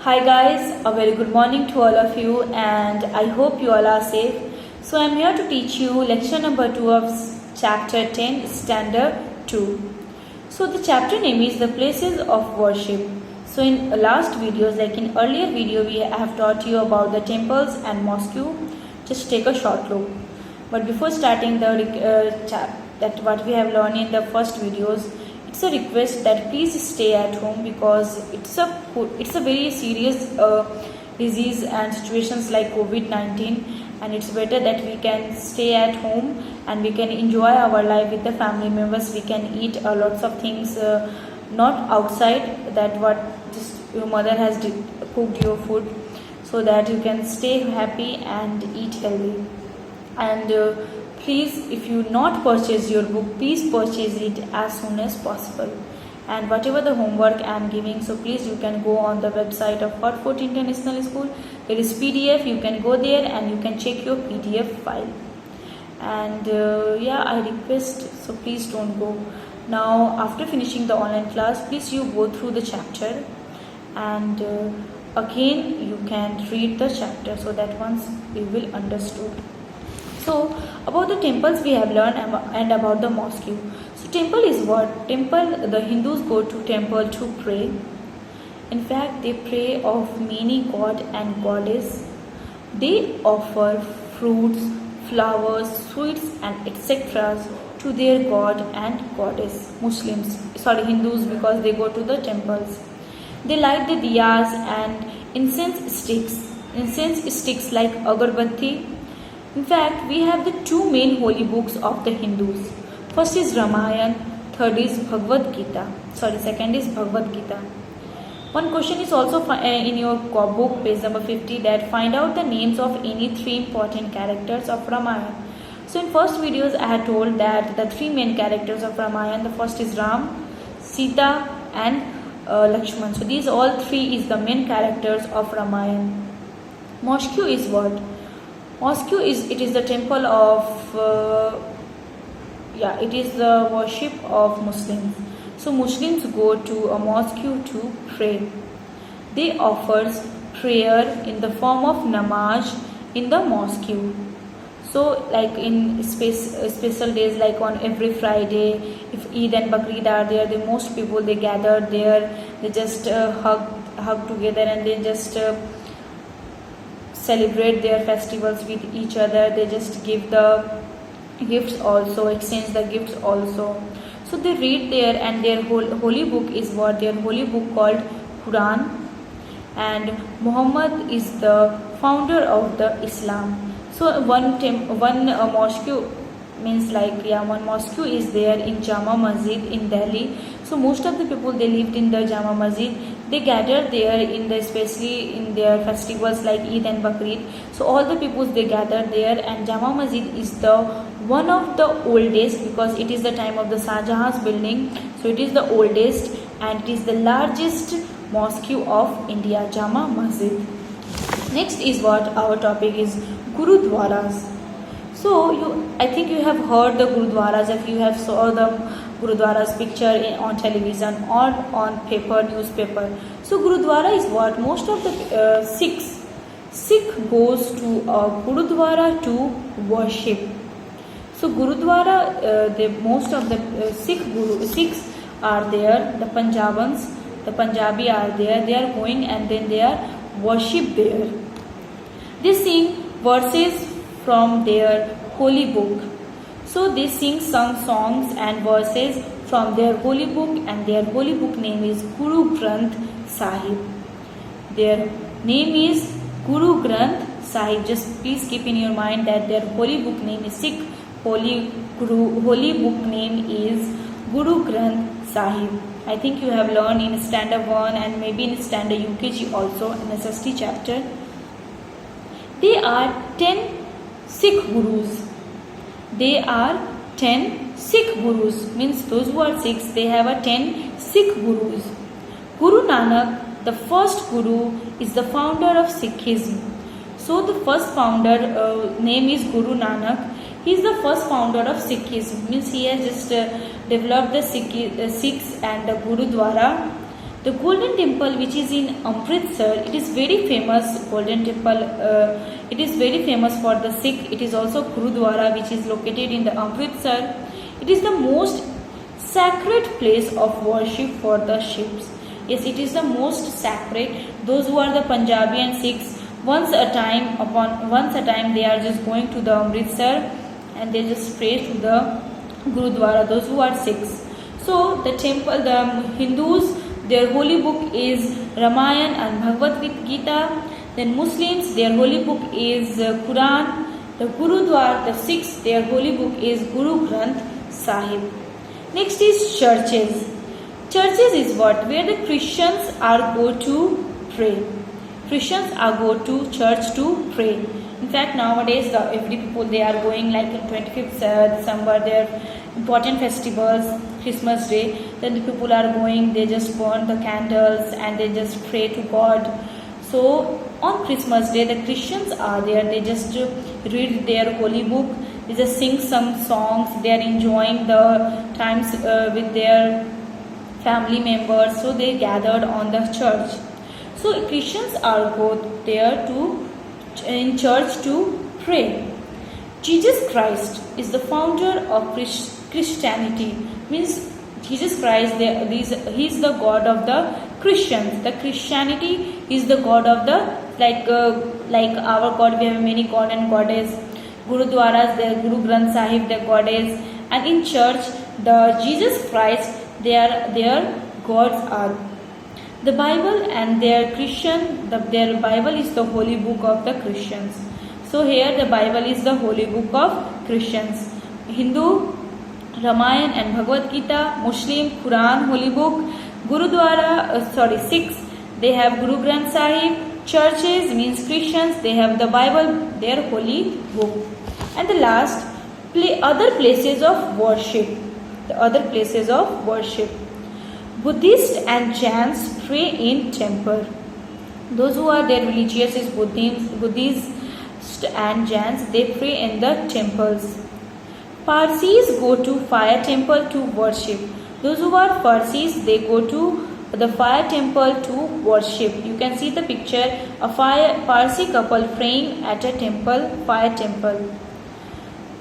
Hi guys, a very good morning to all of you and I hope you all are safe. So I'm here to teach you lecture number 2 of chapter 10 standard 2. So the chapter name is the places of worship. So in last videos, like in earlier video, we have taught you about the temples and mosque. Just take a short look. But before starting that what we have learned in the first videos, it's a request that please stay at home because it's a very serious disease and situations like COVID-19, and it's better that we can stay at home and we can enjoy our life with the family members. We can eat lots of things not outside, that what just your mother has cooked your food, so that you can stay happy and eat healthy. And please, if you not purchase your book, please purchase it as soon as possible. And whatever the homework I am giving, so please you can go on the website of Hot Fort International School. There is PDF, you can go there and you can check your PDF file. And yeah, I request, so please don't go. Now after finishing the online class, please you go through the chapter and again you can read the chapter, so that once you will understood. So about the temples we have learned and about the mosque. So temple is what? Temple, the Hindus go to temple to pray. In fact, they pray of many god and goddess. They offer fruits, flowers, sweets and etc. to their god and goddess. Hindus, because they go to the temples. They light the diyas and incense sticks like agarbatti. In fact, we have the two main holy books of the Hindus. First is Ramayana, second is Bhagavad Gita. One question is also in your book, page number 50, that find out the names of any three important characters of Ramayana. So in first videos, I had told that the three main characters of Ramayana, the first is Ram, Sita and Lakshman. So these all three is the main characters of Ramayana. Mosque is what? Mosque is the temple of it is the worship of Muslims. So Muslims go to a mosque to pray. They offers prayer in the form of namaz in the mosque. So like in special days, like on every Friday, if Eid and Bakrid are there, the most people they gather there. They just hug together and they just celebrate their festivals with each other. They just give the gifts also, exchange the gifts also. So they read there, and their holy book is what? Their holy book called Quran. And Muhammad is the founder of the Islam. So one mosque means one mosque is there in Jama Masjid in Delhi. So most of the people they lived in the Jama Masjid. They gather there especially in their festivals like Eid and Bakrid. So all the people they gather there, and Jama Masjid is the one of the oldest, because it is the time of the Shah Jahan's building. So it is the oldest and it is the largest mosque of India, Jama Masjid. Next is what our topic is Gurudwaras. So I think you have heard the Gurudwaras if you have saw the Gurudwara's picture on television or on newspaper. So Gurudwara is what? Most of the Sikh goes to a Gurudwara to worship. So Gurudwara, most of the Sikhs are there. The Punjabi are there. They are going and then they are worship there. They sing verses from their holy book. So they sing some songs and verses from their holy book, and their holy book name is Guru Granth Sahib. Their name is Guru Granth Sahib. Just please keep in your mind that their holy book name is Sikh holy book name is Guru Granth Sahib. I think you have learned in standard 1 and maybe in standard UKG also in the SST chapter. They are 10 Sikh Gurus. They are 10 Sikh Gurus, means those who are Sikhs, they have a 10 Sikh Gurus. Guru Nanak, the first Guru, is the founder of Sikhism. So the first founder name is Guru Nanak. He is the first founder of Sikhism, means he has just developed the Sikhs and the Gurudwara The Golden Temple, which is in Amritsar, it is very famous. Golden Temple, it is very famous for the Sikh. It is also Gurudwara, which is located in the Amritsar. It is the most sacred place of worship for the Sikhs. Yes, it is the most sacred. Those who are the Punjabi and Sikhs, once a time they are just going to the Amritsar and they just pray to the Gurudwara. Those who are Sikhs. So the temple, the Hindus, their holy book is Ramayana and Bhagavad Gita. Then Muslims, their holy book is Quran. The Gurudwara, the Sikhs, their holy book is Guru Granth Sahib. Next is churches. Churches is what? Where the Christians are go to pray. Christians are go to church to pray. In fact, nowadays every people they are going like in 25th December, their important festivals, Christmas Day. Then the people are going, they just burn the candles and they just pray to God. So on Christmas Day, the Christians are there. They just read their holy book. They just sing some songs. They are enjoying the times with their family members. So they gathered on the church. So Christians are go there in church to pray. Jesus Christ is the founder of Christianity. Means Jesus Christ, he is the God of the Christians. The Christianity is the God of the like our God. We have many God and goddess. Gurudwaras, their Guru Granth Sahib, their goddess, and in church, the Jesus Christ, their gods are. The Bible and their Bible is the holy book of the Christians. So here the Bible is the holy book of Christians. Hindu, Ramayana and Bhagavad Gita. Muslim, Quran, holy book. Gurudwara, Sikhs, they have Guru Granth Sahib. Churches means Christians, they have the Bible, their holy book. And the last, other places of worship. The other places of worship. Buddhists and Jains pray in temple. Those who are their religious is Buddhists and Jains, they pray in the temples. Parsis go to fire temple to worship. Those who are Parsis, they go to the fire temple to worship. You can see the picture, a Parsi couple praying at a temple, fire temple.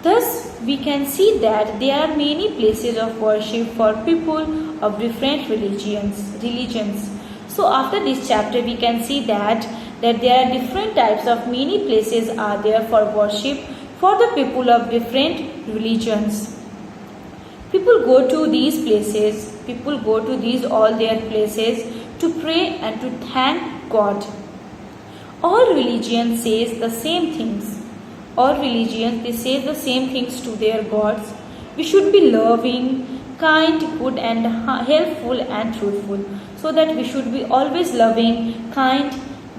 Thus, we can see that there are many places of worship for people of different religions. So, after this chapter, we can see that there are different types of many places are there for worship for the people of different religions. People go to these places. People go to these all their places to pray and to thank God. All religions says the same things. All religions, they say the same things to their gods. We should be loving, kind, good and helpful and truthful. So that we should be always loving, kind,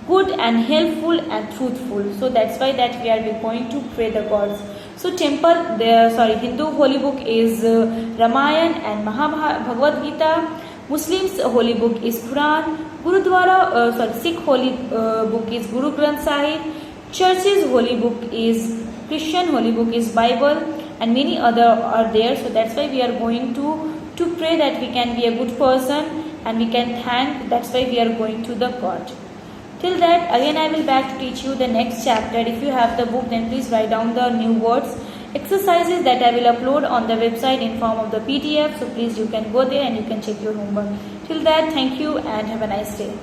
good and helpful and truthful. So that's why that we are going to pray the gods. So Hindu holy book is Ramayana and Bhagavad Gita. Muslims holy book is Quran. Sikh holy book is Guru Granth Sahib. Church's holy book is Christian holy book is Bible, and many other are there. So that's why we are going to pray that we can be a good person and we can thank. That's why we are going to the God. Till that, again I will back to teach you the next chapter. If you have the book, then please write down the new words, exercises that I will upload on the website in form of the PDF. So please you can go there and you can check your homework. Till that, thank you and have a nice day.